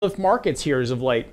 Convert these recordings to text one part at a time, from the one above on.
lift markets here as of late.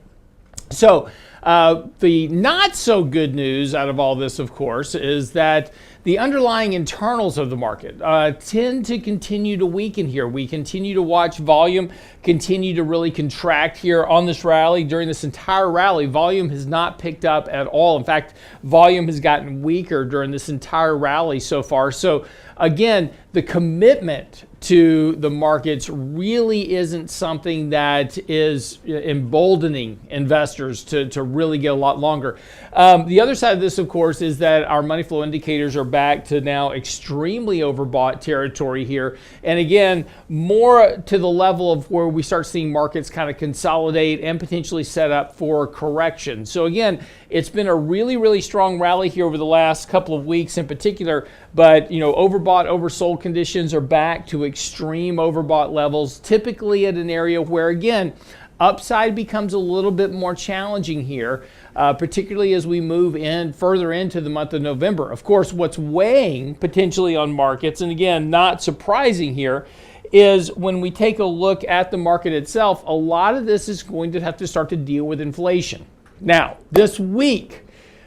So the not so good news out of all this, of course, is that the underlying internals of the market tend to continue to weaken here. We continue to watch volume continue to really contract here on this rally. During this entire rally, volume has not picked up at all. In fact, volume has gotten weaker during this entire rally so far. So again, the commitment to the markets really isn't something that is emboldening investors to really get a lot longer. The other side of this, of course, is that our money flow indicators are back to now extremely overbought territory here. And again, more to the level of where we start seeing markets kind of consolidate and potentially set up for correction. So again, it's been a really, really strong rally here over the last couple of weeks in particular, but overbought, oversold conditions are back to extreme overbought levels, typically at an area where, again, upside becomes a little bit more challenging here, particularly as we move in further into the month of November. Of course, what's weighing potentially on markets, and again, not surprising here, is when we take a look at the market itself, a lot of this is going to have to start to deal with inflation. Now, this week,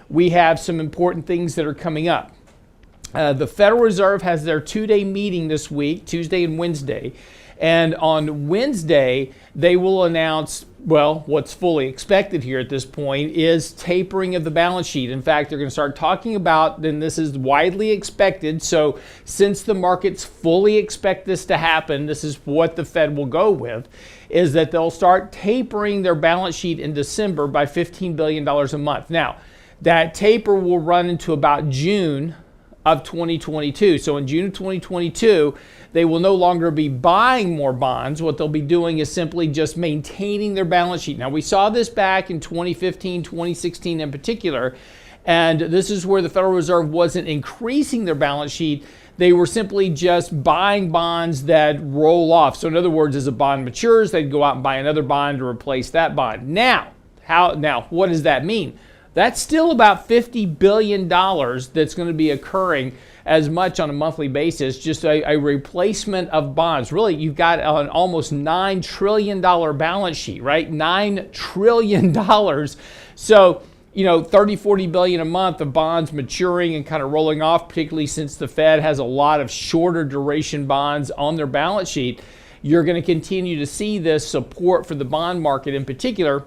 we have some important things that are coming up. The Federal Reserve has their two-day meeting this week, Tuesday and Wednesday. And on Wednesday, they will announce, well, what's fully expected here at this point is tapering of the balance sheet. In fact, they're going to start talking about, and this is widely expected, so since the markets fully expect this to happen, this is what the Fed will go with, is that they'll start tapering their balance sheet in December by $15 billion a month. Now, that taper will run into about June of 2022. So in June of 2022, they will no longer be buying more bonds. What they'll be doing is simply just maintaining their balance sheet. Now, we saw this back in 2015, 2016 in particular, and this is where the Federal Reserve wasn't increasing their balance sheet. They were simply just buying bonds that roll off. So in other words, as a bond matures, they'd go out and buy another bond to replace that bond. Now, what does that mean? That's still about $50 billion that's going to be occurring as much on a monthly basis, just a replacement of bonds. Really, you've got an almost $9 trillion balance sheet, right? $9 trillion. So, 30, 40 billion a month of bonds maturing and kind of rolling off, particularly since the Fed has a lot of shorter duration bonds on their balance sheet. You're going to continue to see this support for the bond market in particular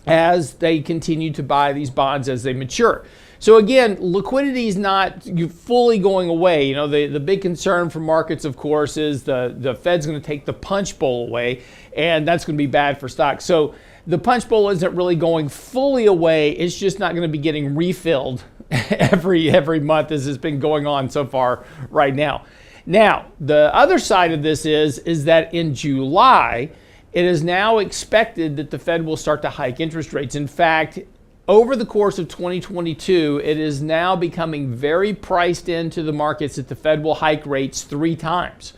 as they continue to buy these bonds as they mature. So again, liquidity is not fully going away. The big concern for markets, of course, is the Fed's going to take the punch bowl away, and that's going to be bad for stocks. So the punch bowl isn't really going fully away. It's just not going to be getting refilled every month as has been going on so far right now. Now, the other side of this is that in July, it is now expected that the Fed will start to hike interest rates. In fact, over the course of 2022, it is now becoming very priced into the markets that the Fed will hike rates 3 times.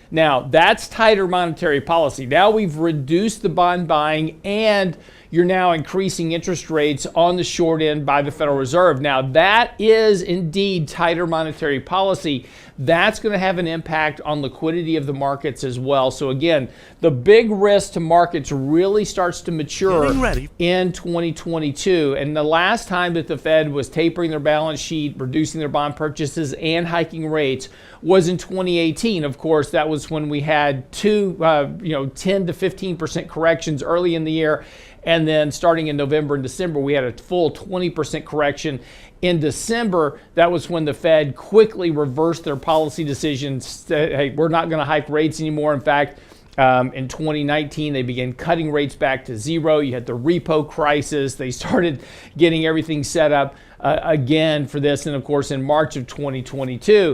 Now, that's tighter monetary policy. Now we've reduced the bond buying and you're now increasing interest rates on the short end by the Federal Reserve. Now, that is indeed tighter monetary policy. That's going to have an impact on liquidity of the markets as well. So again, the big risk to markets really starts to mature in 2022. And the last time that the Fed was tapering their balance sheet, reducing their bond purchases, and hiking rates was in 2018. Of course, that was when we had 10 to 15% corrections early in the year. And then starting in November and December, we had a full 20% correction. In December, that was when the Fed quickly reversed their policy decisions. Hey, we're not going to hike rates anymore. In fact, in 2019, they began cutting rates back to zero. You had the repo crisis. They started getting everything set up again for this. And of course, in March of 2020,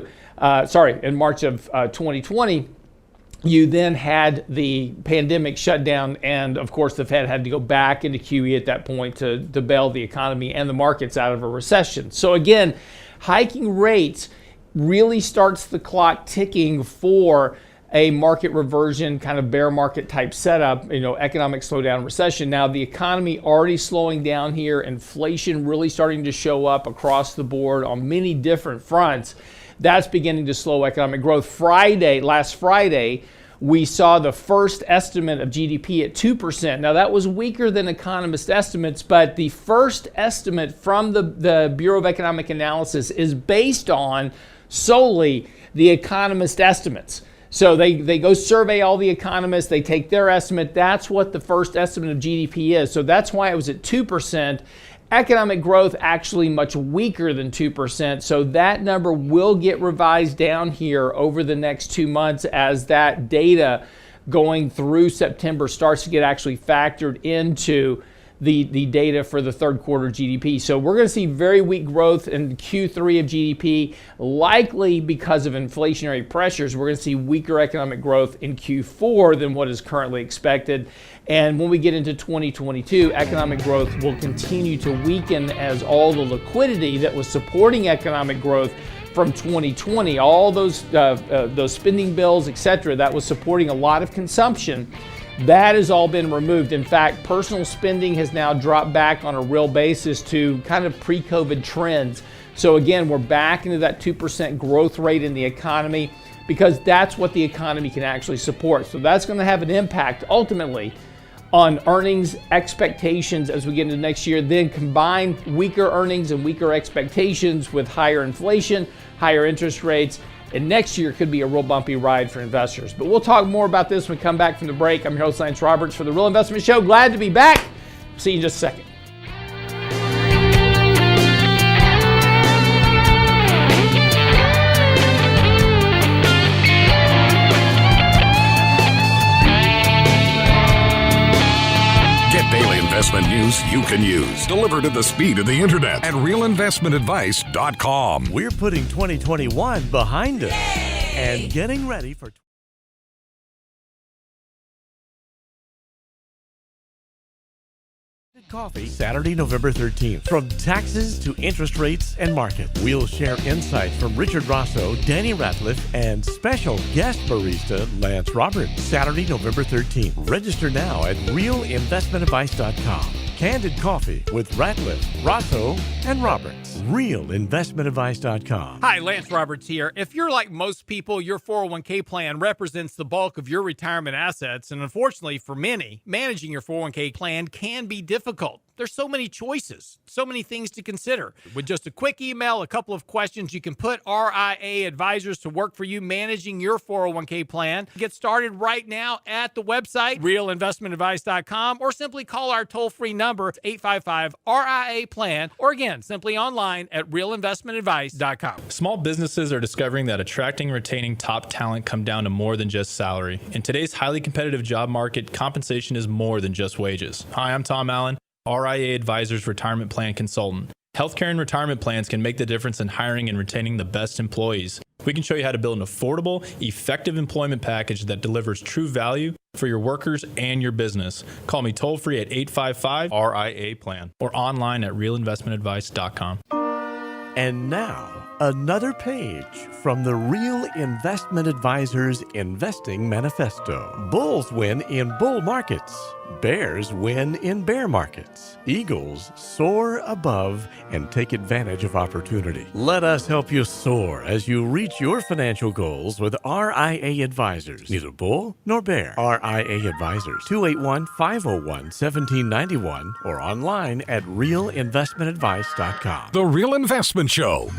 you then had the pandemic shutdown, and of course the Fed had to go back into QE at that point to bail the economy and the markets out of a recession. So again, hiking rates really starts the clock ticking for a market reversion, kind of bear market type setup, economic slowdown, recession. Now the economy already slowing down here, inflation really starting to show up across the board on many different fronts. That's beginning to slow economic growth. Last Friday, we saw the first estimate of GDP at 2%. Now, that was weaker than economist estimates, but the first estimate from the Bureau of Economic Analysis is based on solely the economist estimates. So they go survey all the economists, they take their estimate. That's what the first estimate of GDP is. So that's why it was at 2%. Economic growth actually much weaker than 2%. So that number will get revised down here over the next 2 months as that data going through September starts to get actually factored into the data for the third quarter GDP. So we're going to see very weak growth in Q3 of GDP, likely because of inflationary pressures. We're going to see weaker economic growth in Q4 than what is currently expected. And when we get into 2022, economic growth will continue to weaken as all the liquidity that was supporting economic growth from 2020, all those spending bills, etc., that was supporting a lot of consumption, that has all been removed. In fact, personal spending has now dropped back on a real basis to kind of pre-COVID trends. So again, we're back into that 2% growth rate in the economy because that's what the economy can actually support. So that's going to have an impact ultimately on earnings expectations as we get into next year. Then combine weaker earnings and weaker expectations with higher inflation, higher interest rates, and next year could be a real bumpy ride for investors. But we'll talk more about this when we come back from the break. I'm your host, Lance Roberts, for The Real Investment Show. Glad to be back. See you in just a second. Daily investment news you can use, delivered at the speed of the internet at realinvestmentadvice.com. We're putting 2021 behind us and getting ready for Coffee, Saturday, November 13th. From taxes to interest rates and markets, we'll share insights from Richard Rosso, Danny Ratliff, and special guest barista Lance Roberts. Saturday, November 13th. Register now at realinvestmentadvice.com. Candid Coffee with Ratliff, Rosso, and Roberts. Realinvestmentadvice.com. Hi, Lance Roberts here. If you're like most people, your 401k plan represents the bulk of your retirement assets. And unfortunately for many, managing your 401k plan can be difficult. There's so many choices, so many things to consider. With just a quick email, a couple of questions, you can put RIA advisors to work for you managing your 401k plan. Get started right now at the website, realinvestmentadvice.com, or simply call our toll-free number, 855-RIA-PLAN, or again, simply online at realinvestmentadvice.com. Small businesses are discovering that attracting and retaining top talent come down to more than just salary. In today's highly competitive job market, compensation is more than just wages. Hi, I'm Tom Allen, RIA Advisors Retirement Plan Consultant. Healthcare and retirement plans can make the difference in hiring and retaining the best employees. We can show you how to build an affordable, effective employment package that delivers true value for your workers and your business. Call me toll-free at 855-RIA-PLAN or online at realinvestmentadvice.com. And now, another page from the Real Investment Advisors Investing Manifesto. Bulls win in bull markets. Bears win in bear markets. Eagles soar above and take advantage of opportunity. Let us help you soar as you reach your financial goals with RIA Advisors. Neither bull nor bear. RIA Advisors, 281-501-1791 or online at realinvestmentadvice.com. The Real Investment Show.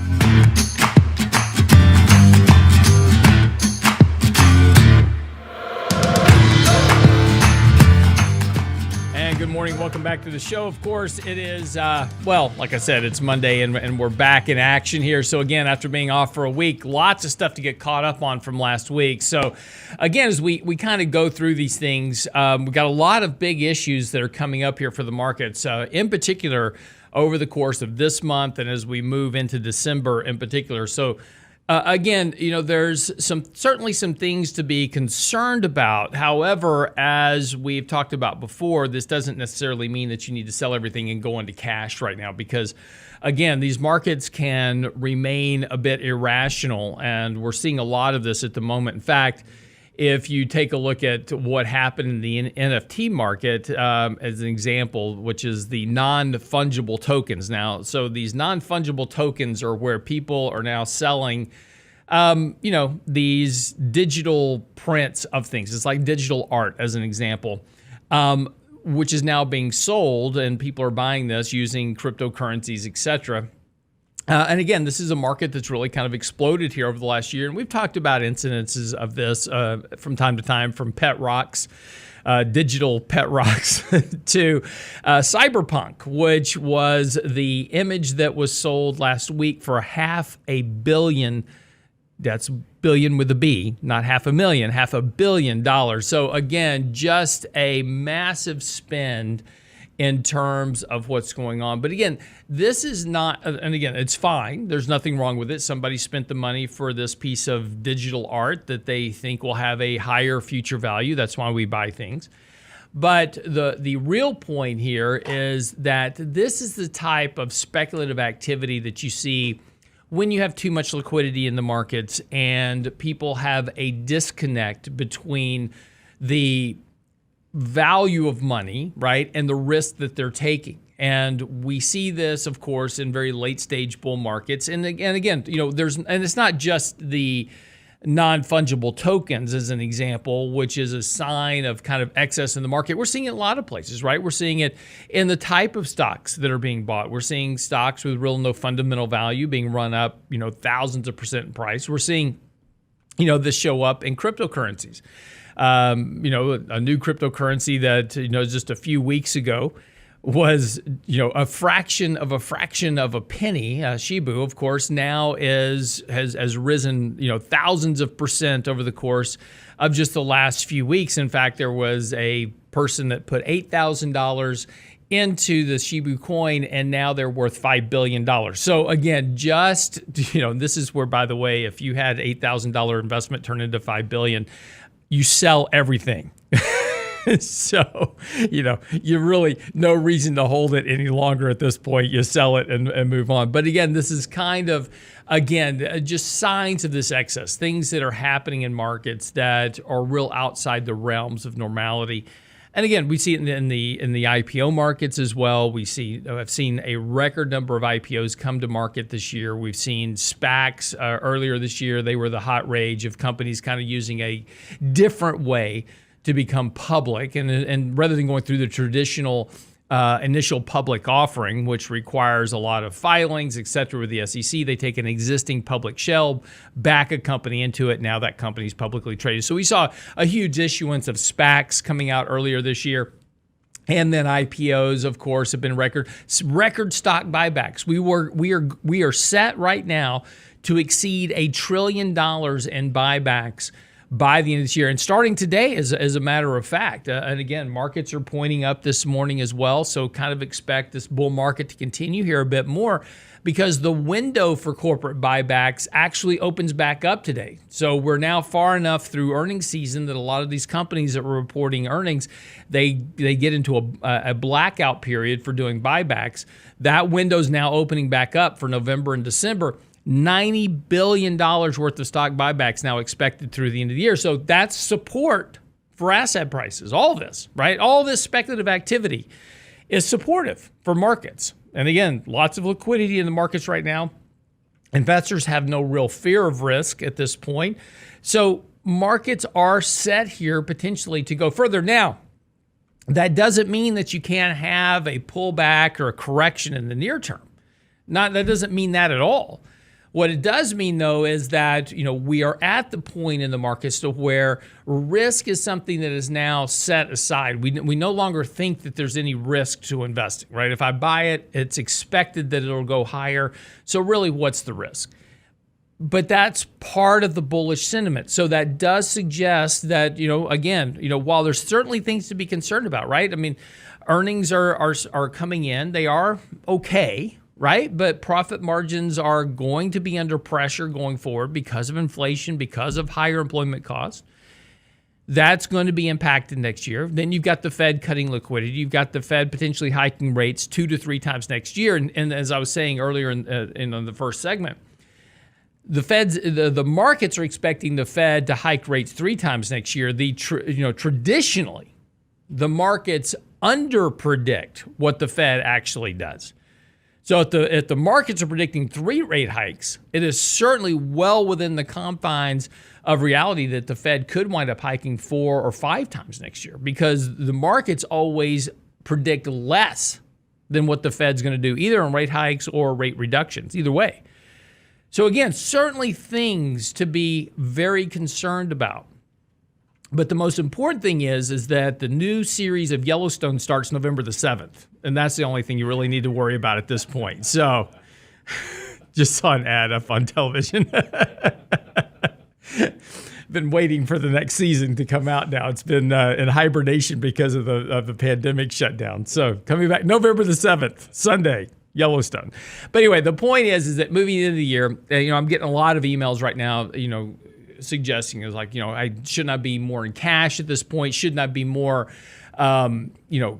Good morning. Welcome back to the show. Of course, it is, like I said, it's Monday and we're back in action here. So again, after being off for a week, lots of stuff to get caught up on from last week. So again, as we kind of go through these things, we've got a lot of big issues that are coming up here for the markets, in particular over the course of this month and as we move into December in particular. So again, there's certainly some things to be concerned about. However, as we've talked about before, this doesn't necessarily mean that you need to sell everything and go into cash right now because, again, these markets can remain a bit irrational, and we're seeing a lot of this at the moment. In fact, if you take a look at what happened in the NFT market, as an example, which is the non-fungible tokens. Now, so these non-fungible tokens are where people are now selling these digital prints of things. It's like digital art, as an example, which is now being sold, and people are buying this using cryptocurrencies, etc. And again, this is a market that's really kind of exploded here over the last year. And we've talked about incidences of this from time to time, from pet rocks, digital pet rocks, to cyberpunk, which was the image that was sold last week for $500 million. That's billion with a B, not $500,000, $500 million. So again, just a massive spend in terms of what's going on. But again, this is not, and again, it's fine. There's nothing wrong with it. Somebody spent the money for this piece of digital art that they think will have a higher future value. That's why we buy things. But the real point here is that this is the type of speculative activity that you see when you have too much liquidity in the markets and people have a disconnect between the value of money, right, and the risk that they're taking. And we see this, of course, in very late stage bull markets. And again, it's not just the non-fungible tokens as an example, which is a sign of kind of excess in the market. We're seeing it in a lot of places, right? We're seeing it in the type of stocks that are being bought. We're seeing stocks with real no fundamental value being run up, thousands of percent in price. We're seeing, this show up in cryptocurrencies. A new cryptocurrency that, just a few weeks ago was, a fraction of a penny. Shibu, of course, now has risen, thousands of percent over the course of just the last few weeks. In fact, there was a person that put $8,000 into the Shibu coin, and now they're worth $5 billion. So again, this is where, by the way, if you had $8,000 investment turn into $5 billion, you sell everything. So, you really no reason to hold it any longer at this point. You sell it and move on. But again, this is kind of, just signs of this excess, things that are happening in markets that are real outside the realms of normality. And again, we see it in the IPO markets as well. I've seen a record number of IPOs come to market this year. We've seen SPACs earlier this year. They were the hot rage of companies kind of using a different way to become public. And rather than going through the traditional initial public offering, which requires a lot of filings, et cetera, with the SEC, they take an existing public shell, back a company into it. Now that company's publicly traded. So we saw a huge issuance of SPACs coming out earlier this year. And then IPOs, of course, have been record stock buybacks. We are set right now to exceed $1 trillion in buybacks by the end of this year. And starting today, as a matter of fact. And again, markets are pointing up this morning as well. So kind of expect this bull market to continue here a bit more, because the window for corporate buybacks actually opens back up today. So we're now far enough through earnings season that a lot of these companies that were reporting earnings, they get into a blackout period for doing buybacks. That window's now opening back up for November and December. $90 billion worth of stock buybacks now expected through the end of the year. So that's support for asset prices. All this, right? All this speculative activity is supportive for markets. And again, lots of liquidity in the markets right now. Investors have no real fear of risk at this point. So markets are set here potentially to go further. Now, that doesn't mean that you can't have a pullback or a correction in the near term. That doesn't mean that at all. What it does mean, though, is that we are at the point in the markets to where risk is something that is now set aside. We no longer think that there's any risk to investing, right? If I buy it, it's expected that it'll go higher. So really, what's the risk? But that's part of the bullish sentiment. So that does suggest that, while there's certainly things to be concerned about, right? I mean, earnings are coming in. They are okay, right? But profit margins are going to be under pressure going forward because of inflation, because of higher employment costs. That's going to be impacted next year. Then you've got the Fed cutting liquidity. You've got the Fed potentially hiking rates 2 to 3 times next year. And as I was saying earlier in the first segment, the markets are expecting the Fed to hike rates 3 times next year. Traditionally, the markets underpredict what the Fed actually does. So if the markets are predicting 3 rate hikes, it is certainly well within the confines of reality that the Fed could wind up hiking 4 or 5 times next year, because the markets always predict less than what the Fed's going to do, either on rate hikes or rate reductions, either way. So again, certainly things to be very concerned about. But the most important thing is that the new series of Yellowstone starts November the 7th. And that's the only thing you really need to worry about at this point. So just saw an ad up on television. Been waiting for the next season to come out now. It's been in hibernation because of the pandemic shutdown. So coming back November the 7th, Sunday, Yellowstone. But anyway, the point is that moving into the year, I'm getting a lot of emails right now, suggesting is like, I should not be more in cash at this point, should not be more,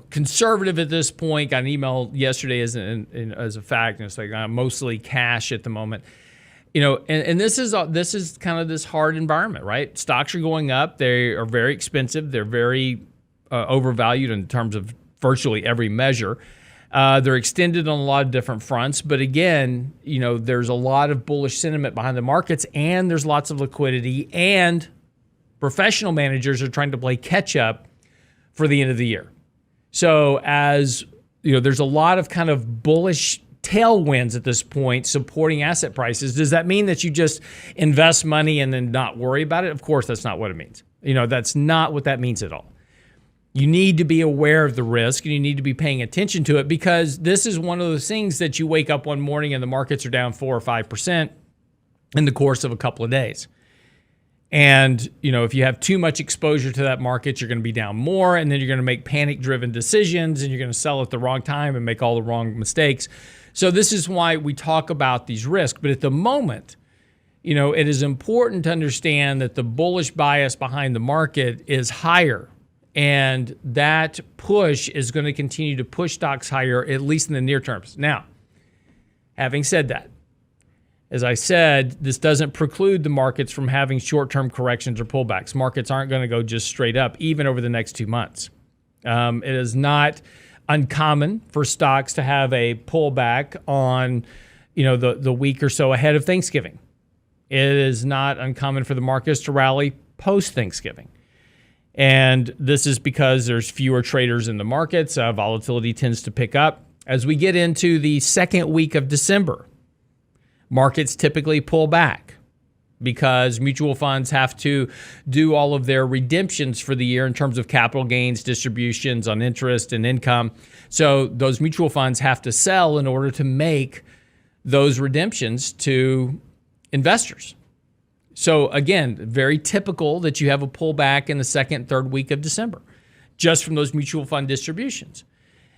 conservative at this point. Got an email yesterday as a fact, and it's like mostly cash at the moment. And this is kind of this hard environment, right? Stocks are going up. They are very expensive. They're very overvalued in terms of virtually every measure. They're extended on a lot of different fronts. But again, there's a lot of bullish sentiment behind the markets, and there's lots of liquidity, and professional managers are trying to play catch up for the end of the year. So as there's a lot of kind of bullish tailwinds at this point supporting asset prices. Does that mean that you just invest money and then not worry about it? Of course, that's not what it means. That's not what that means at all. You need to be aware of the risk, and you need to be paying attention to it, because this is one of those things that you wake up one morning and the markets are down 4 or 5% in the course of a couple of days. And, if you have too much exposure to that market, you're going to be down more, and then you're going to make panic-driven decisions, and you're going to sell at the wrong time and make all the wrong mistakes. So this is why we talk about these risks. But at the moment, it is important to understand that the bullish bias behind the market is higher. And that push is going to continue to push stocks higher, at least in the near terms. Now, having said that, as I said, this doesn't preclude the markets from having short-term corrections or pullbacks. Markets aren't going to go just straight up, even over the next 2 months. It is not uncommon for stocks to have a pullback on, the week or so ahead of Thanksgiving. It is not uncommon for the markets to rally post-Thanksgiving. And this is because there's fewer traders in the markets. Volatility tends to pick up. As we get into the second week of December, markets typically pull back because mutual funds have to do all of their redemptions for the year in terms of capital gains, distributions on interest and income. So those mutual funds have to sell in order to make those redemptions to investors. So again, very typical that you have a pullback in the second, third week of December, just from those mutual fund distributions.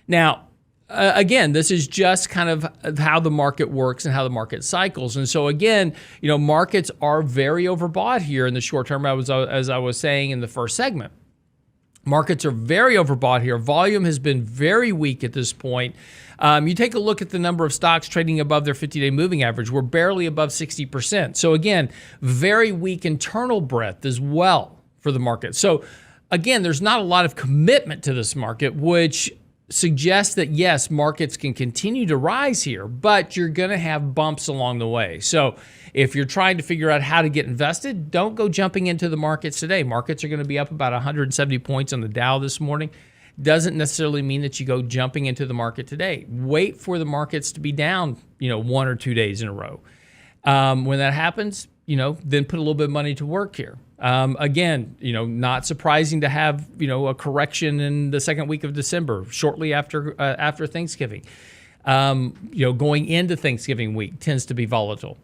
Now, again, this is just kind of how the market works and how the market cycles. And so again, markets are very overbought here in the short term, as I was saying in the first segment. Markets are very overbought here. Volume has been very weak at this point. You take a look at the number of stocks trading above their 50-day moving average. We're barely above 60%. So again, very weak internal breadth as well for the market. So again, there's not a lot of commitment to this market, which suggests that yes, markets can continue to rise here, but you're going to have bumps along the way. So if you're trying to figure out how to get invested, don't go jumping into the markets today. Markets are going to be up about 170 points on the Dow this morning. Doesn't necessarily mean that you go jumping into the market today. Wait for the markets to be down, 1 or 2 days in a row. When that happens, then put a little bit of money to work here. Again, not surprising to have, a correction in the second week of December, shortly after Thanksgiving. Going into Thanksgiving week tends to be volatile.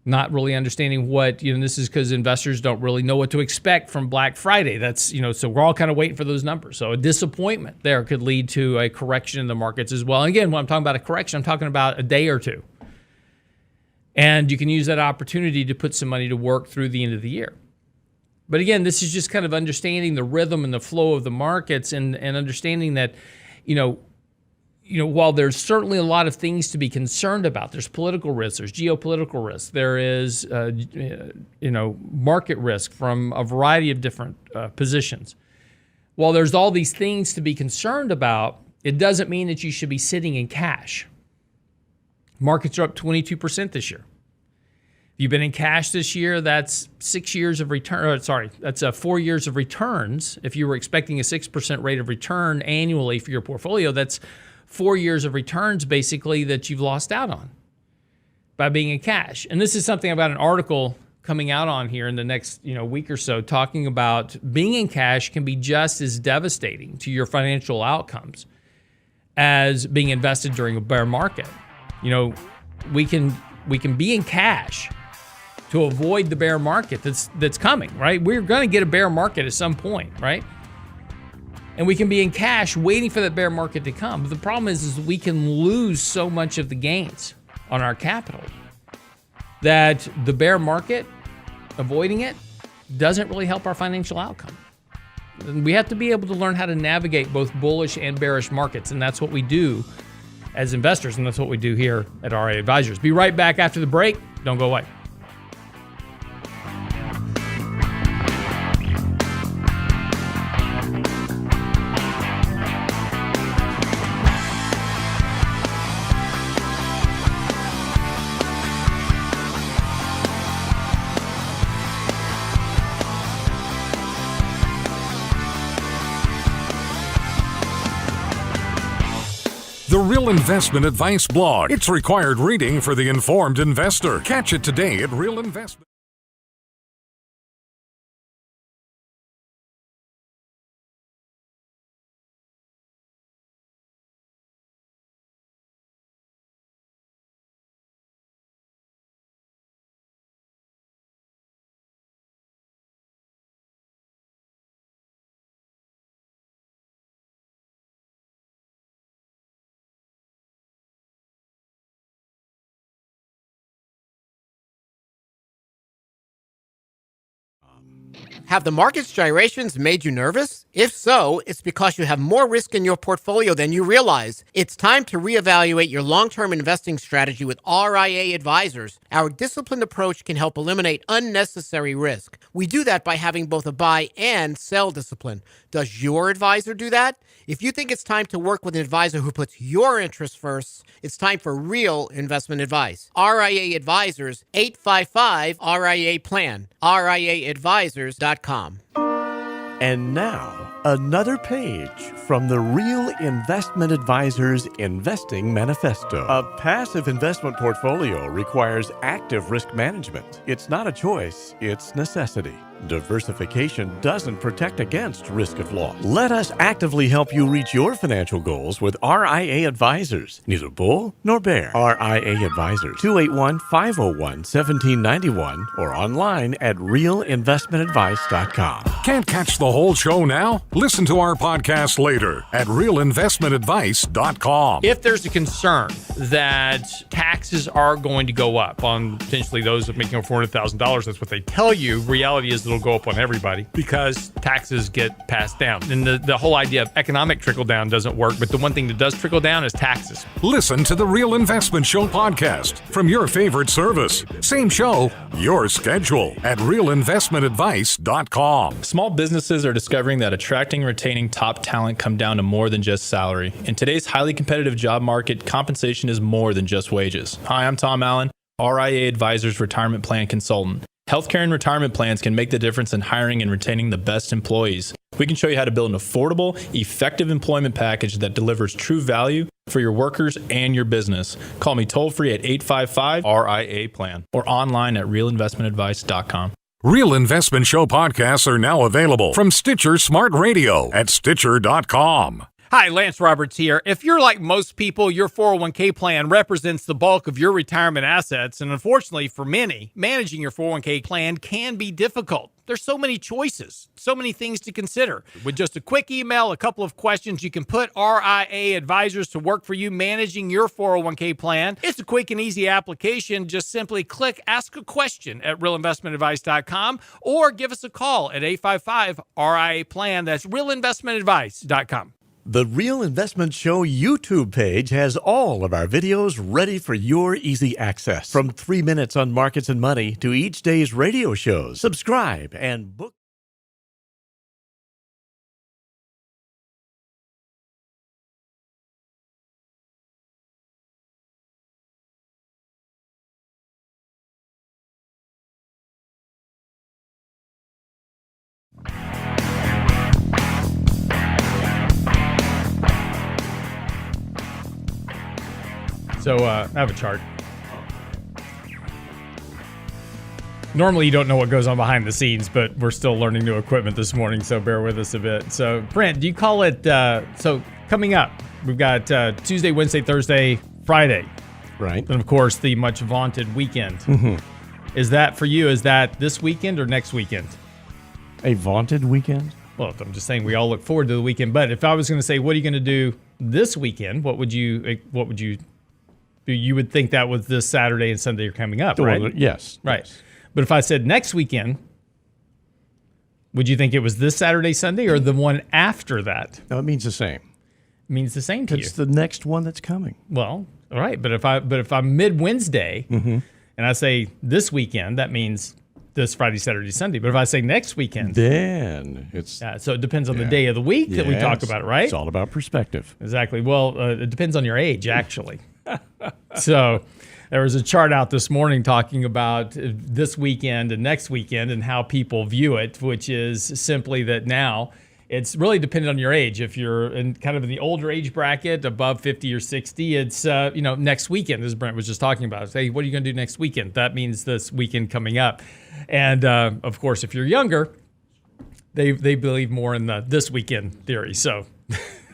Not really understanding what, this is because investors don't really know what to expect from Black Friday. That's, so we're all kind of waiting for those numbers. So a disappointment there could lead to a correction in the markets as well. And again, when I'm talking about a correction, I'm talking about a day or two. And you can use that opportunity to put some money to work through the end of the year. But again, this is just kind of understanding the rhythm and the flow of the markets and understanding that, while there's certainly a lot of things to be concerned about, there's political risk, there's geopolitical risk, there is, market risk from a variety of different positions. While there's all these things to be concerned about, it doesn't mean that you should be sitting in cash. Markets are up 22% this year. If you've been in cash this year, that's 6 years of return. That's 4 years of returns. If you were expecting a 6% rate of return annually for your portfolio, that's 4 years of returns basically that you've lost out on by being in cash. And this is something about an article coming out on here in the next week or so, talking about being in cash can be just as devastating to your financial outcomes as being invested during a bear market. We can be in cash to avoid the bear market that's coming, right? We're going to get a bear market at some point, right? And we can be in cash waiting for that bear market to come. But the problem is we can lose so much of the gains on our capital that the bear market, avoiding it, doesn't really help our financial outcome. And we have to be able to learn how to navigate both bullish and bearish markets, and that's what we do as investors, and that's what we do here at RIA Advisors. Be right back after the break. Don't go away. The Real Investment Advice blog. It's required reading for the informed investor. Catch it today at Real Investment. Have the market's gyrations made you nervous? If so, it's because you have more risk in your portfolio than you realize. It's time to reevaluate your long-term investing strategy with RIA Advisors. Our disciplined approach can help eliminate unnecessary risk. We do that by having both a buy and sell discipline. Does your advisor do that? If you think it's time to work with an advisor who puts your interests first, it's time for real investment advice. RIA Advisors, 855-RIA-PLAN. RIAadvisors.com. And now, another page from the Real Investment Advisors Investing Manifesto. A passive investment portfolio requires active risk management. It's not a choice, it's necessity. Diversification doesn't protect against risk of loss. Let us actively help you reach your financial goals with RIA Advisors. Neither bull nor bear. RIA Advisors, 281-501-1791 or online at realinvestmentadvice.com. Can't catch the whole show now? Listen to our podcast later at realinvestmentadvice.com. If there's a concern that taxes are going to go up on potentially those making over $400,000, that's what they tell you. Reality is it'll go up on everybody because taxes get passed down. And the whole idea of economic trickle down doesn't work, but the one thing that does trickle down is taxes. Listen to the Real Investment Show podcast from your favorite service. Same show, your schedule at realinvestmentadvice.com. Small businesses are discovering that attracting and retaining top talent come down to more than just salary. In today's highly competitive job market, compensation is more than just wages. Hi, I'm Tom Allen, RIA Advisors Retirement Plan Consultant. Healthcare and retirement plans can make the difference in hiring and retaining the best employees. We can show you how to build an affordable, effective employment package that delivers true value for your workers and your business. Call me toll-free at 855-RIA-PLAN or online at realinvestmentadvice.com. Real Investment Show podcasts are now available from Stitcher Smart Radio at Stitcher.com. Hi, Lance Roberts here. If you're like most people, your 401k plan represents the bulk of your retirement assets. And unfortunately for many, managing your 401k plan can be difficult. There's so many choices, so many things to consider. With just a quick email, a couple of questions, you can put RIA Advisors to work for you managing your 401k plan. It's a quick and easy application. Just simply click Ask a Question at realinvestmentadvice.com or give us a call at 855-RIA-PLAN. That's realinvestmentadvice.com. The Real Investment Show YouTube page has all of our videos ready for your easy access. From 3 minutes on markets and money to each day's radio shows. Subscribe and book. So I have a chart. Normally you don't know what goes on behind the scenes, but we're still learning new equipment this morning, so bear with us a bit. So Brent, do you call it, so coming up, we've got Tuesday, Wednesday, Thursday, Friday. Right. And of course, the much vaunted weekend. Mm-hmm. Is that for you, is that this weekend or next weekend? A vaunted weekend? Well, I'm just saying we all look forward to the weekend, but if I was going to say, what are you going to do this weekend? What would you do? You would think that was this Saturday and Sunday are coming up, right? Well, yes. Right. Yes. But if I said next weekend, would you think it was this Saturday, Sunday, or the one after that? No, it means the same. It means the same to you. It's the next one that's coming. Well, all right. But if I'm mid Wednesday and I say this weekend, that means this Friday, Saturday, Sunday. But if I say next weekend, then it's so it depends on the day of the week that we talk about it, right? It's all about perspective. Exactly. Well, it depends on your age, actually. So there was a chart out this morning talking about this weekend and next weekend and how people view it, which is simply that now it's really dependent on your age. If you're in kind of in the older age bracket, above 50 or 60, it's next weekend, as Brent was just talking about. Hey, what are you going to do next weekend? That means this weekend coming up. And of course, if you're younger, they believe more in the this weekend theory. So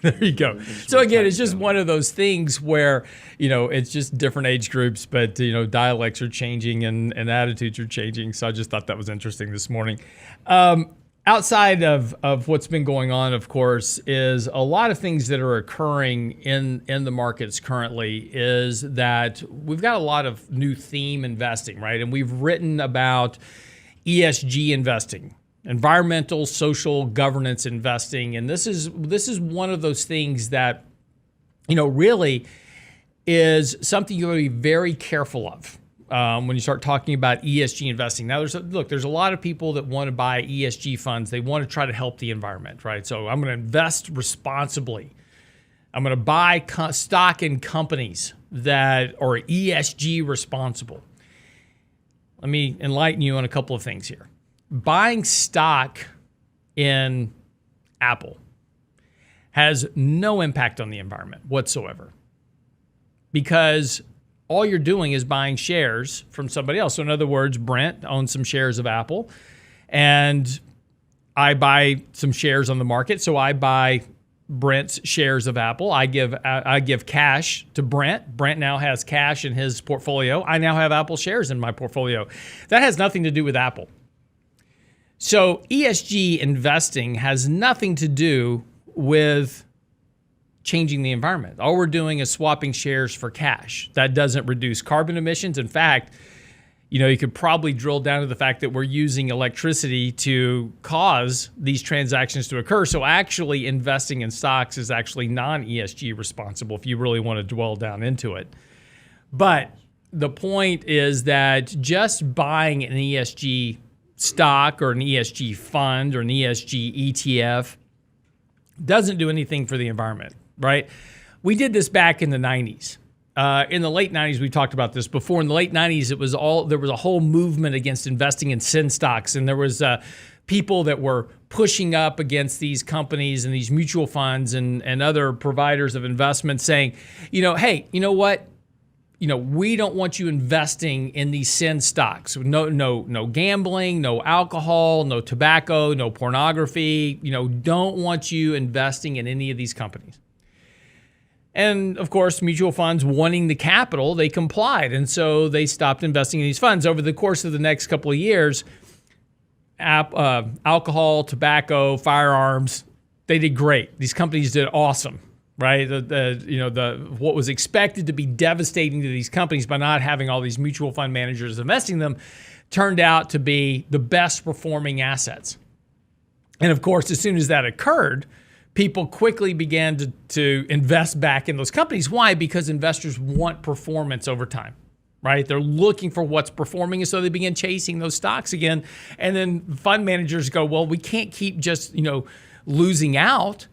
there you go. So again, it's just one of those things where, it's just different age groups, but, dialects are changing and attitudes are changing. So I just thought that was interesting this morning. Outside of what's been going on, of course, is a lot of things that are occurring in the markets currently is that we've got a lot of new theme investing, right? And we've written about ESG investing, environmental, social, governance investing. And this is one of those things that, really is something you want to be very careful of. When you start talking about ESG investing. Now, there's a lot of people that want to buy ESG funds. They want to try to help the environment, right? So I'm going to invest responsibly. I'm going to buy stock in companies that are ESG responsible. Let me enlighten you on a couple of things here. Buying stock in Apple has no impact on the environment whatsoever, because all you're doing is buying shares from somebody else. So in other words, Brent owns some shares of Apple, and I buy some shares on the market. So I buy Brent's shares of Apple. I give cash to Brent. Brent now has cash in his portfolio. I now have Apple shares in my portfolio. That has nothing to do with Apple. So ESG investing has nothing to do with changing the environment. All we're doing is swapping shares for cash. That doesn't reduce carbon emissions. In fact, you could probably drill down to the fact that we're using electricity to cause these transactions to occur. So actually investing in stocks is actually non-ESG responsible if you really want to dwell down into it. But the point is that just buying an ESG stock or an ESG fund or an ESG ETF doesn't do anything for the environment. Right? We did this back in the 90s. In the late 90s, we talked about this before. In the late 90s, there was a whole movement against investing in sin stocks. And there was people that were pushing up against these companies and these mutual funds and other providers of investment saying, hey, you know what? We don't want you investing in these sin stocks. No gambling, no alcohol, no tobacco, no pornography. Don't want you investing in any of these companies. And of course, mutual funds wanting the capital, they complied. And so they stopped investing in these funds. Over the course of the next couple of years, alcohol, tobacco, firearms, they did great. These companies did awesome, right? What was expected to be devastating to these companies by not having all these mutual fund managers investing in them turned out to be the best performing assets. And of course, as soon as that occurred, people quickly began to invest back in those companies. Why? Because investors want performance over time, right? They're looking for what's performing, and so they begin chasing those stocks again. And then fund managers go, well, we can't keep just, losing out.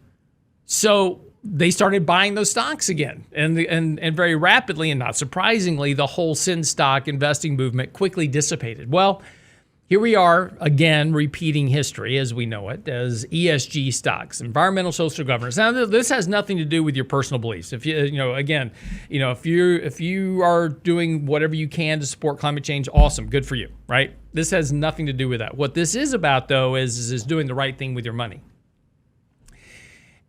So they started buying those stocks again. And very rapidly, and not surprisingly, the whole sin stock investing movement quickly dissipated. Well, here we are again repeating history as we know it as ESG stocks, environmental social governance. Now this has nothing to do with your personal beliefs. If you are doing whatever you can to support climate change, awesome, good for you, right? This has nothing to do with that. What this is about though is doing the right thing with your money.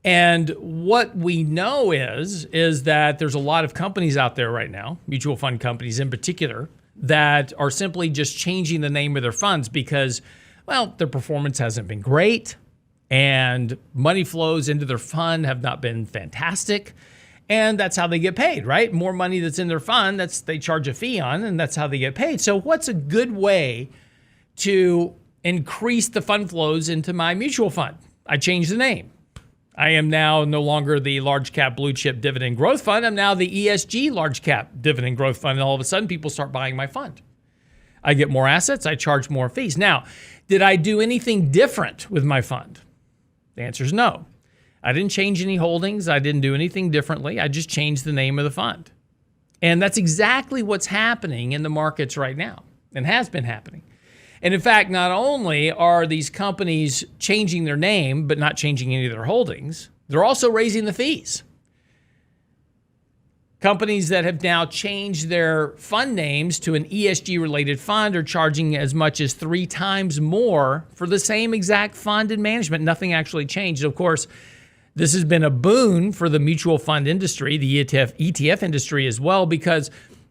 And what we know is that there's a lot of companies out there right now, mutual fund companies in particular, that are simply just changing the name of their funds because, well, their performance hasn't been great and money flows into their fund have not been fantastic. And that's how they get paid, right? More money that's in their fund, they charge a fee on, and that's how they get paid. So what's a good way to increase the fund flows into my mutual fund? I changed the name. I am now no longer the large cap blue chip dividend growth fund. I'm now the ESG large cap dividend growth fund. And all of a sudden people start buying my fund. I get more assets. I charge more fees. Now, did I do anything different with my fund? The answer is no. I didn't change any holdings. I didn't do anything differently. I just changed the name of the fund. And that's exactly what's happening in the markets right now and has been happening. And in fact, not only are these companies changing their name, but not changing any of their holdings, they're also raising the fees. Companies that have now changed their fund names to an ESG-related fund are charging as much as 3 times more for the same exact fund and management. Nothing actually changed. Of course, this has been a boon for the mutual fund industry, the ETF industry as well, because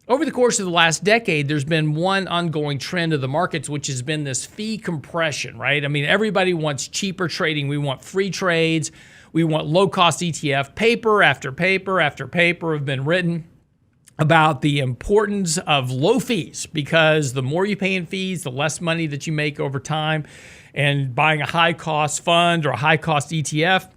over the course of the last decade, there's been one ongoing trend of the markets, which has been this fee compression, right? I mean, everybody wants cheaper trading. We want free trades. We want low-cost ETF. Paper after paper after paper have been written about the importance of low fees because the more you pay in fees, the less money that you make over time. And buying a high-cost fund or a high-cost ETF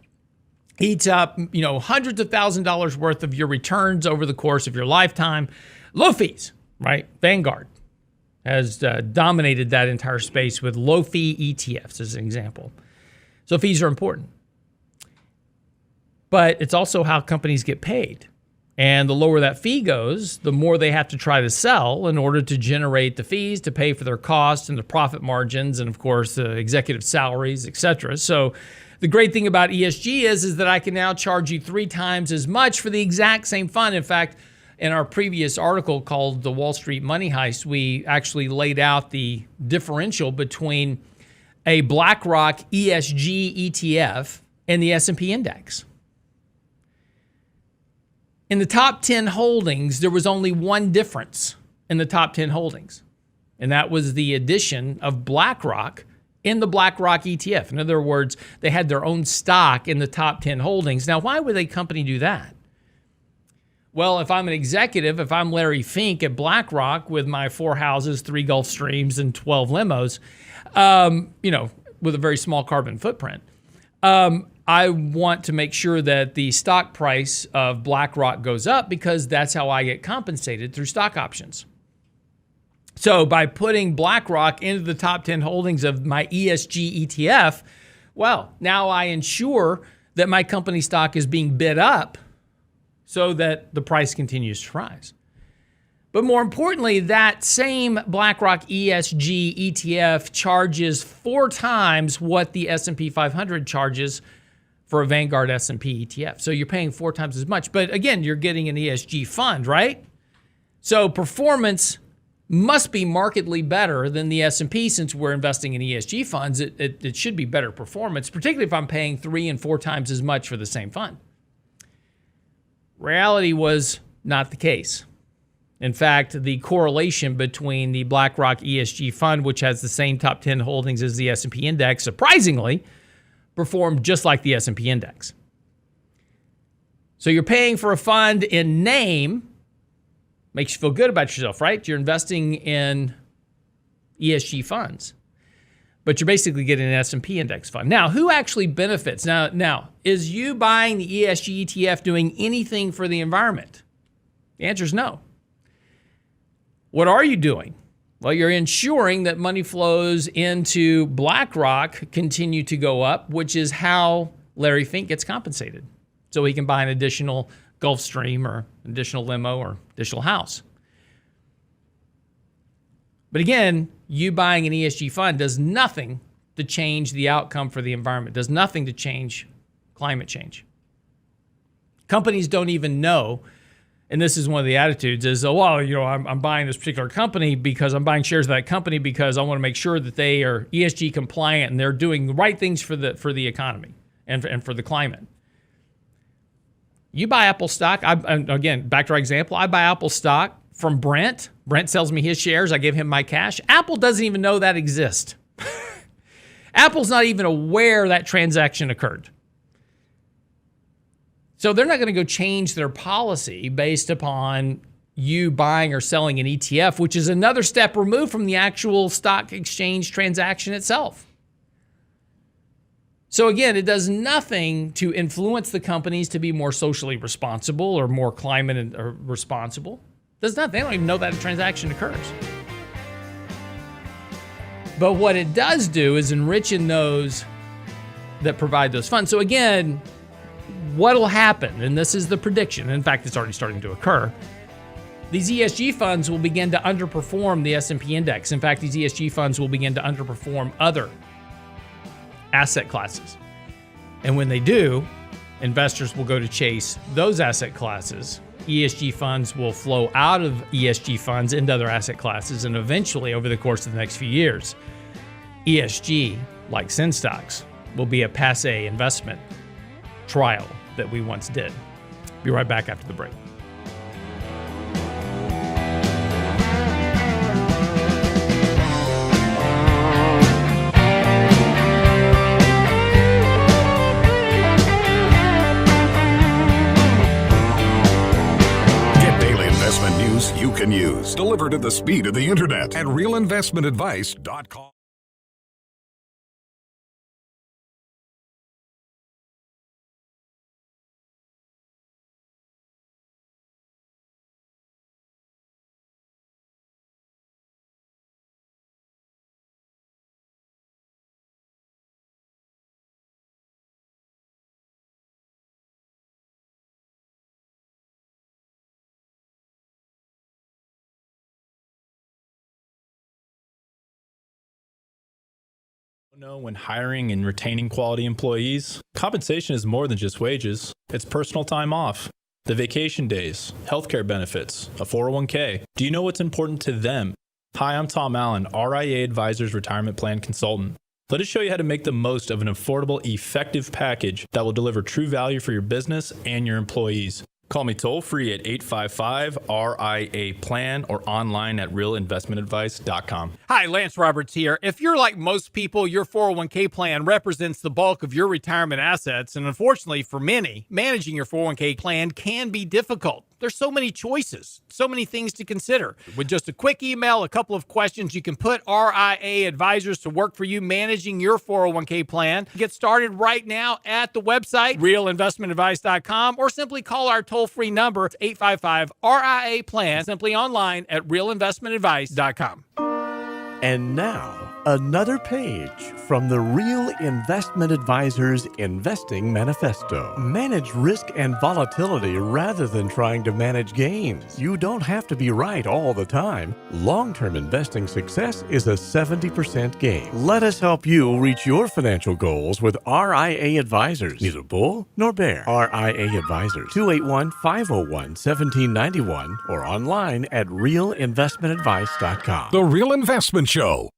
eats up, hundreds of $1,000s worth of your returns over the course of your lifetime. Low fees, right? Vanguard has dominated that entire space with low-fee ETFs as an example. So fees are important. But it's also how companies get paid. And the lower that fee goes, the more they have to try to sell in order to generate the fees to pay for their costs and the profit margins and, of course, the executive salaries, et cetera. So the great thing about ESG is that I can now charge you 3 times as much for the exact same fund. In fact, in our previous article called The Wall Street Money Heist, we actually laid out the differential between a BlackRock ESG ETF and the S&P index. In the top 10 holdings, there was only one difference in the top 10 holdings, and that was the addition of BlackRock in the BlackRock ETF. In other words, they had their own stock in the top 10 holdings. Now, why would a company do that? Well, if I'm an executive, if I'm Larry Fink at BlackRock with my 4 houses, 3 Gulfstreams, and 12 limos, with a very small carbon footprint, I want to make sure that the stock price of BlackRock goes up because that's how I get compensated through stock options. So by putting BlackRock into the top 10 holdings of my ESG ETF, well, now I ensure that my company stock is being bid up so that the price continues to rise. But more importantly, that same BlackRock ESG ETF charges 4 times what the S&P 500 charges for a Vanguard S&P ETF. So you're paying 4 times as much. But again, you're getting an ESG fund, right? So performance must be markedly better than the S&P since we're investing in ESG funds. It should be better performance, particularly if I'm paying 3 and 4 times as much for the same fund. Reality was not the case. In fact, the correlation between the BlackRock ESG fund, which has the same top 10 holdings as the S&P index, surprisingly, performed just like the S&P index. So you're paying for a fund in name, makes you feel good about yourself, right? You're investing in ESG funds, but you're basically getting an S&P index fund. Now, who actually benefits? Now, is you buying the ESG ETF doing anything for the environment? The answer is no. What are you doing? Well, you're ensuring that money flows into BlackRock continue to go up, which is how Larry Fink gets compensated. So he can buy an additional Gulfstream or additional limo or additional house. But again, you buying an ESG fund does nothing to change the outcome for the environment, does nothing to change climate change. Companies don't even know, and this is one of the attitudes, is, oh, well, I'm buying this particular company because I'm buying shares of that company because I want to make sure that they are ESG compliant and they're doing the right things for the economy and for the climate. You buy Apple stock, again, back to our example, I buy Apple stock from Brent. Brent sells me his shares. I give him my cash. Apple doesn't even know that exists. Apple's not even aware that transaction occurred. So they're not going to go change their policy based upon you buying or selling an ETF, which is another step removed from the actual stock exchange transaction itself. So again, it does nothing to influence the companies to be more socially responsible or more climate responsible. It does nothing. They don't even know that a transaction occurs. But what it does do is enriching those that provide those funds. So again, what will happen, and this is the prediction, in fact, it's already starting to occur, these ESG funds will begin to underperform the S&P index. In fact, these ESG funds will begin to underperform other asset classes. And when they do, investors will go to chase those asset classes. ESG funds will flow out of ESG funds into other asset classes, and eventually, over the course of the next few years, ESG, like sin stocks, will be a passé investment trial that we once did. Be right back after the break. Get daily investment news you can use, delivered at the speed of the internet at realinvestmentadvice.com. Know when hiring and retaining quality employees, compensation is more than just wages. It's personal time off, the vacation days, healthcare benefits, a 401k. Do you know what's important to them? Hi, I'm Tom Allen, RIA Advisors Retirement Plan Consultant. Let us show you how to make the most of an affordable, effective package that will deliver true value for your business and your employees. Call me toll free at 855-RIA-PLAN or online at realinvestmentadvice.com. Hi, Lance Roberts here. If you're like most people, your 401k plan represents the bulk of your retirement assets. And unfortunately for many, managing your 401k plan can be difficult. There's so many choices, so many things to consider. With just a quick email, a couple of questions, you can put RIA advisors to work for you managing your 401k plan. Get started right now at the website, realinvestmentadvice.com, or simply call our toll-free number, 855-RIA-PLAN, simply online at realinvestmentadvice.com. And now, another page from the Real Investment Advisors Investing Manifesto. Manage risk and volatility rather than trying to manage gains. You don't have to be right all the time. Long-term investing success is a 70% gain. Let us help you reach your financial goals with RIA Advisors. Neither bull nor bear. RIA Advisors, 281-501-1791 or online at realinvestmentadvice.com. The Real Investment Show.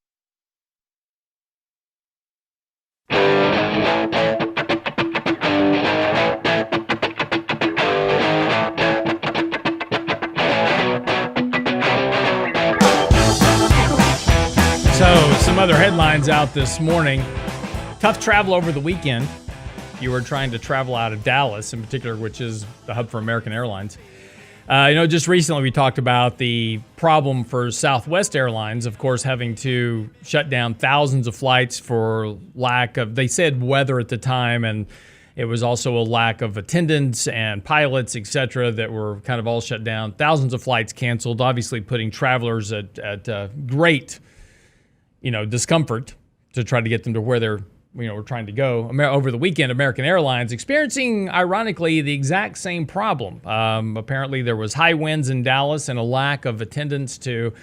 So, some other headlines out this morning. Tough travel over the weekend. You were trying to travel out of Dallas in particular, which is the hub for American Airlines. Just recently we talked about the problem for Southwest Airlines, of course, having to shut down thousands of flights for lack of, they said weather at the time, and it was also a lack of attendants and pilots, et cetera, that were kind of all shut down. Thousands of flights canceled, obviously putting travelers at great discomfort to try to get them to where they're, were trying to go. Over the weekend, American Airlines experiencing, ironically, the exact same problem. Apparently, there was high winds in Dallas and a lack of attendance to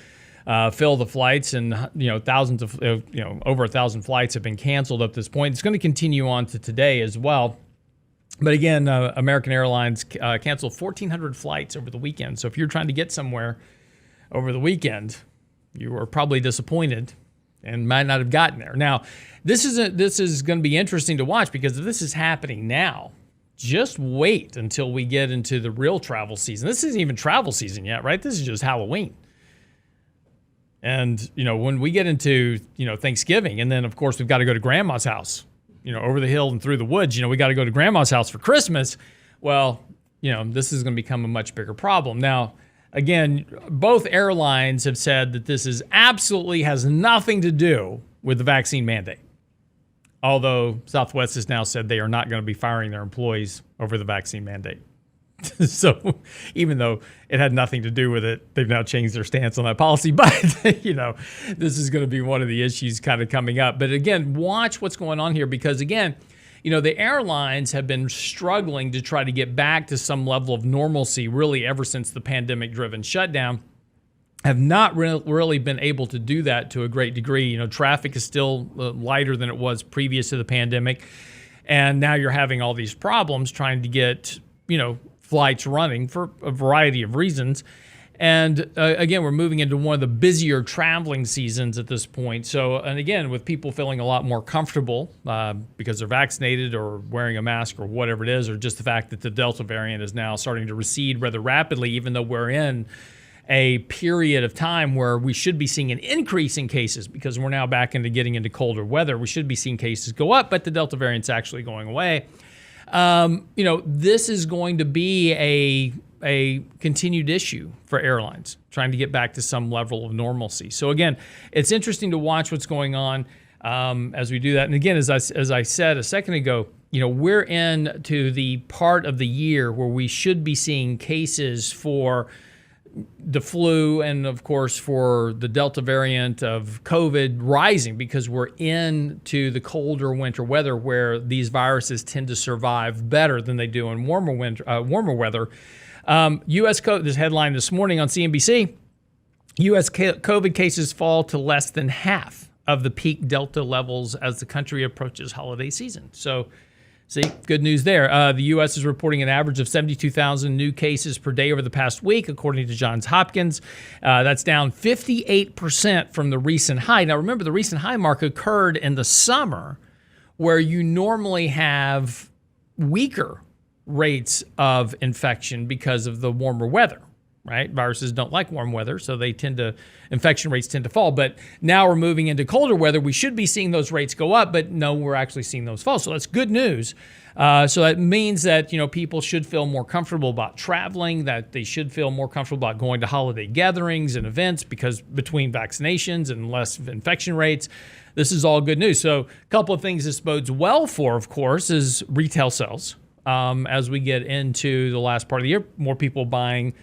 fill the flights, and thousands of over 1,000 flights have been canceled at this point. It's going to continue on to today as well. But again, American Airlines canceled 1,400 flights over the weekend. So if you're trying to get somewhere over the weekend, you were probably disappointed and might not have gotten there. Now, this is going to be interesting to watch, because if this is happening now, just wait until we get into the real travel season. This isn't even travel season yet, right? This is just Halloween. And, when we get into, Thanksgiving, and then, of course, we've got to go to grandma's house, over the hill and through the woods, we got to go to grandma's house for Christmas. Well, this is going to become a much bigger problem. Now, again, both airlines have said that this is absolutely has nothing to do with the vaccine mandate. Although Southwest has now said they are not going to be firing their employees over the vaccine mandate. So even though it had nothing to do with it, they've now changed their stance on that policy. But, this is going to be one of the issues kind of coming up. But again, watch what's going on here, because again, the airlines have been struggling to try to get back to some level of normalcy really ever since the pandemic-driven shutdown. Have not really been able to do that to a great degree. Traffic is still lighter than it was previous to the pandemic. And now you're having all these problems trying to get, flights running for a variety of reasons. And again, we're moving into one of the busier traveling seasons at this point. So, and again, with people feeling a lot more comfortable because they're vaccinated or wearing a mask or whatever it is, or just the fact that the Delta variant is now starting to recede rather rapidly, even though we're in a period of time where we should be seeing an increase in cases, because we're now back into getting into colder weather. We should be seeing cases go up, but the Delta variant's actually going away. This is going to be a continued issue for airlines, trying to get back to some level of normalcy. So again, it's interesting to watch what's going on as we do that. And again, as I said a second ago, we're into the part of the year where we should be seeing cases for the flu and, of course, for the Delta variant of COVID rising, because we're into the colder winter weather where these viruses tend to survive better than they do in warmer weather. U.S. this headline this morning on CNBC, U.S. COVID cases fall to less than half of the peak Delta levels as the country approaches holiday season. So, see, good news there. The U.S. is reporting an average of 72,000 new cases per day over the past week, according to Johns Hopkins. That's down 58% from the recent high. Now, remember, the recent high mark occurred in the summer, where you normally have weaker rates of infection because of the warmer weather, right? Viruses don't like warm weather, so infection rates tend to fall. But now we're moving into colder weather. We should be seeing those rates go up, but no, we're actually seeing those fall. So that's good news. So that means that, people should feel more comfortable about traveling, that they should feel more comfortable about going to holiday gatherings and events, because between vaccinations and less infection rates, this is all good news. So a couple of things this bodes well for, of course, is retail sales. As we get into the last part of the year, more people buying,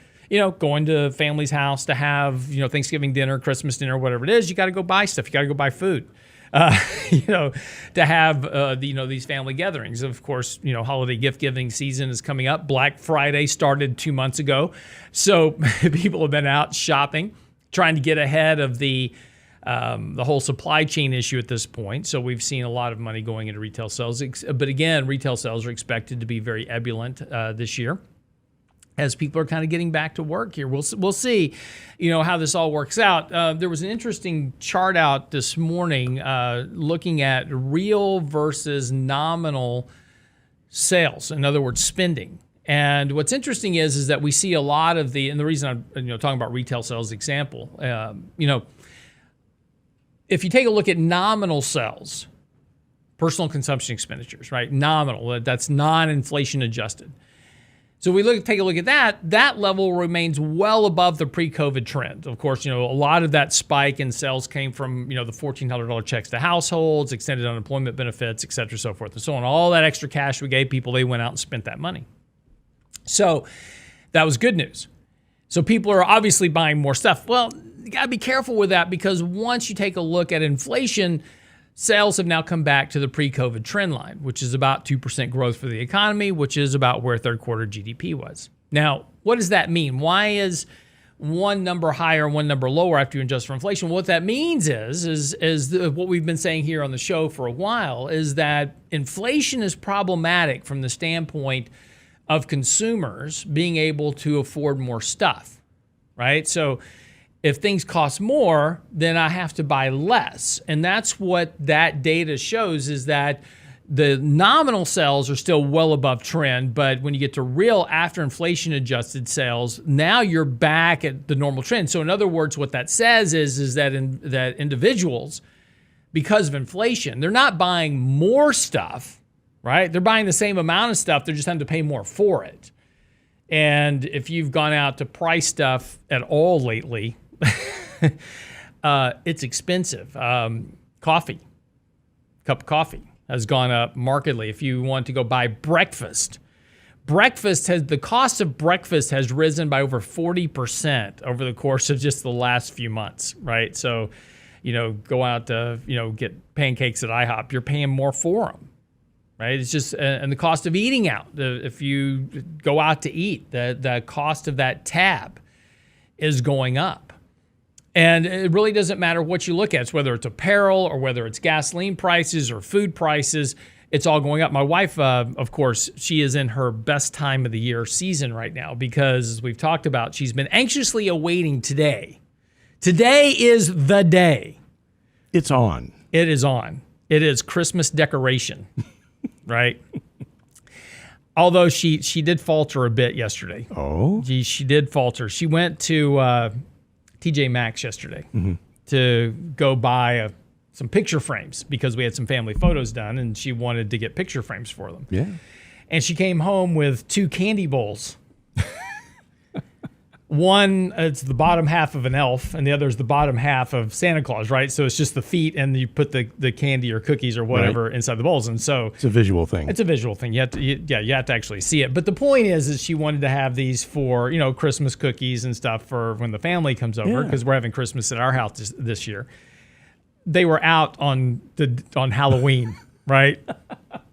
going to family's house to have, Thanksgiving dinner, Christmas dinner, whatever it is. You got to go buy stuff. You got to go buy food, to have, these family gatherings. Of course, holiday gift giving season is coming up. Black Friday started 2 months ago. So people have been out shopping, trying to get ahead of the whole supply chain issue at this point. So we've seen a lot of money going into retail sales. But again, retail sales are expected to be very ebullient this year, as people are kind of getting back to work here. We'll see, how this all works out. There was an interesting chart out this morning looking at real versus nominal sales. In other words, spending. And what's interesting is that we see a lot of and the reason I'm talking about retail sales example, if you take a look at nominal sales, personal consumption expenditures, right? Nominal, that's non-inflation adjusted. So we take a look at that level remains well above the pre-COVID trend. Of course, a lot of that spike in sales came from, the $1,400 checks to households, extended unemployment benefits, et cetera, so forth and so on. All that extra cash we gave people, they went out and spent that money. So that was good news. So people are obviously buying more stuff. Well, you got to be careful with that, because once you take a look at inflation, sales have now come back to the pre-COVID trend line, which is about 2% growth for the economy, which is about where third quarter GDP was. Now, what does that mean? Why is one number higher, one number lower after you adjust for inflation. What that means is what we've been saying here on the show for a while, is that inflation is problematic from the standpoint of consumers being able to afford more stuff, right? So if things cost more, then I have to buy less. And that's what that data shows, is that the nominal sales are still well above trend, but when you get to real after inflation adjusted sales, now you're back at the normal trend. So in other words, what that says is that that individuals, because of inflation, they're not buying more stuff, right? They're buying the same amount of stuff, they're just having to pay more for it. And if you've gone out to price stuff at all lately, it's expensive. Cup of coffee has gone up markedly. If you want to go buy breakfast, the cost of breakfast has risen by over 40% over the course of just the last few months, right? So, go out to, get pancakes at IHOP, you're paying more for them, right? It's just, and the cost of eating out, if you go out to eat, the cost of that tab is going up. And it really doesn't matter what you look at. It's whether it's apparel or whether it's gasoline prices or food prices, it's all going up. My wife, of course, she is in her best time of the year season right now because, as we've talked about, she's been anxiously awaiting today. Today is the day. It's on. It is on. It is Christmas decoration, right? Although she did falter a bit yesterday. Oh? She did falter. She went to TJ Maxx yesterday to go buy some picture frames because we had some family photos done and she wanted to get picture frames for them. Yeah. And she came home with 2 candy bowls. One, it's the bottom half of an elf, and the other is the bottom half of Santa Claus, right? So it's just the feet, and you put the candy or cookies or whatever inside the bowls. And so it's a visual thing. It's a visual thing. You have to actually see it. But the point is she wanted to have these for, Christmas cookies and stuff for when the family comes over, because we're having Christmas at our house this year. They were out on Halloween, right?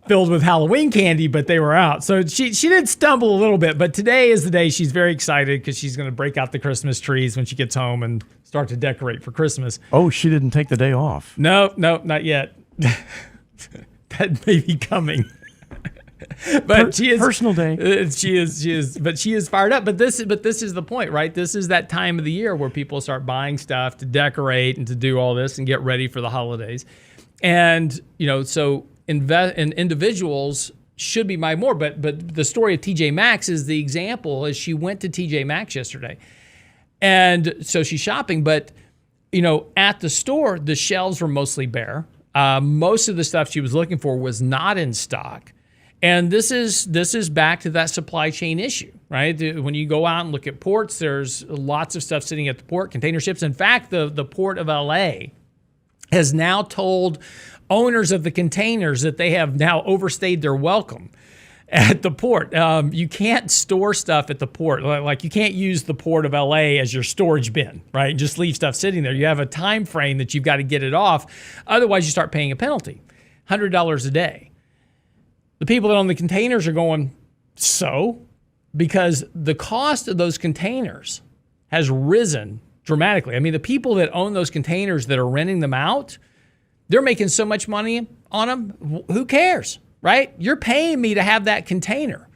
Filled with Halloween candy, but they were out. So she did stumble a little bit, but today is the day she's very excited because she's going to break out the Christmas trees when she gets home and start to decorate for Christmas. Oh, she didn't take the day off. No, not yet. That may be coming. But she is personal day. She is fired up. But this is the point, right? This is that time of the year where people start buying stuff to decorate and to do all this and get ready for the holidays. And so individuals should be buying more. But the story of TJ Maxx is the example. As she went to TJ Maxx yesterday, and so she's shopping, but at the store the shelves were mostly bare. Most of the stuff she was looking for was not in stock. And this is back to that supply chain issue, right? When you go out and look at ports, there's lots of stuff sitting at the port, container ships. In fact, the port of LA has now told owners of the containers that they have now overstayed their welcome at the port. You can't store stuff at the port. Like you can't use the port of LA as your storage bin, right? And just leave stuff sitting there. You have a time frame that you've got to get it off. Otherwise, you start paying a penalty, $100 a day. The people that own the containers are going, because the cost of those containers has risen dramatically. I mean, the people that own those containers that are renting them out, they're making so much money on them. Who cares, right? You're paying me to have that container.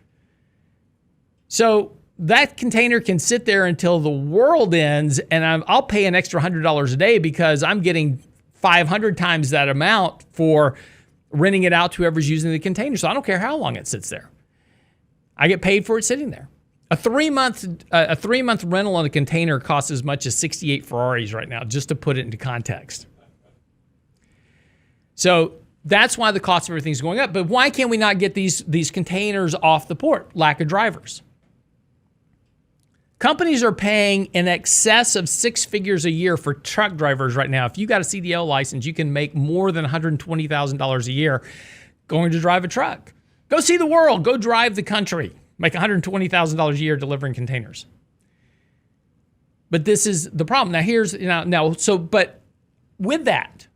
So that container can sit there until the world ends, and I'll pay an extra $100 a day because I'm getting 500 times that amount for renting it out to whoever's using the container. So I don't care how long it sits there. I get paid for it sitting there. A 3-month rental on a container costs as much as 68 Ferraris right now, just to put it into context. So that's why the cost of everything's going up. But why can't we not get these containers off the port? Lack of drivers. Companies are paying in excess of 6 figures a year for truck drivers right now. If you got a CDL license, you can make more than $120,000 a year going to drive a truck. Go see the world. Go drive the country. Make $120,000 a year delivering containers. But this is the problem. Now but with that,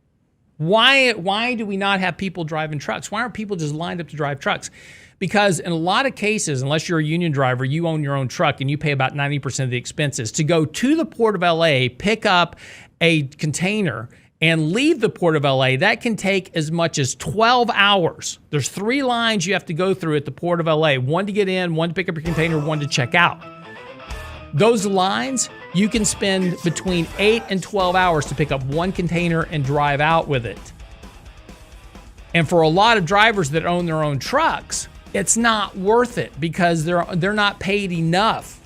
Why do we not have people driving trucks? Why aren't people just lined up to drive trucks? Because in a lot of cases, unless you're a union driver, you own your own truck and you pay about 90% of the expenses. To go to the Port of LA, pick up a container, and leave the Port of LA, that can take as much as 12 hours. There's 3 lines you have to go through at the Port of LA, one to get in, one to pick up your container, one to check out. Those lines, you can spend between 8 and 12 hours to pick up one container and drive out with it. And for a lot of drivers that own their own trucks, it's not worth it because they're not paid enough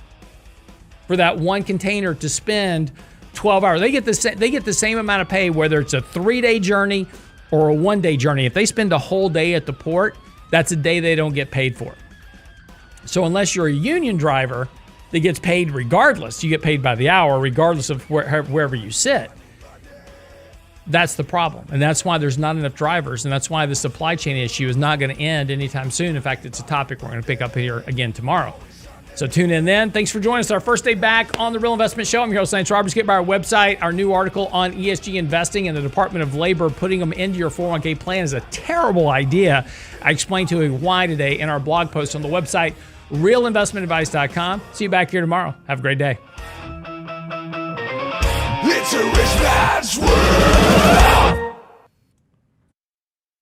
for that one container to spend 12 hours. They get the same amount of pay whether it's a 3-day journey or a 1-day journey. If they spend a whole day at the port, that's a day they don't get paid for. So unless you're a union driver that gets paid regardless, you get paid by the hour regardless of wherever you sit. That's the problem. And that's why there's not enough drivers. And that's why the supply chain issue is not going to end anytime soon. In fact, it's a topic we're going to pick up here again tomorrow. So tune in then. Thanks for joining us. Our first day back on The Real Investment Show. I'm your host, Lance Roberts. Get by our website. Our new article on ESG investing and the Department of Labor putting them into your 401k plan is a terrible idea. I explained to you why today in our blog post on the website, realinvestmentadvice.com. See you back here tomorrow. Have a great day. It's a rich man's world.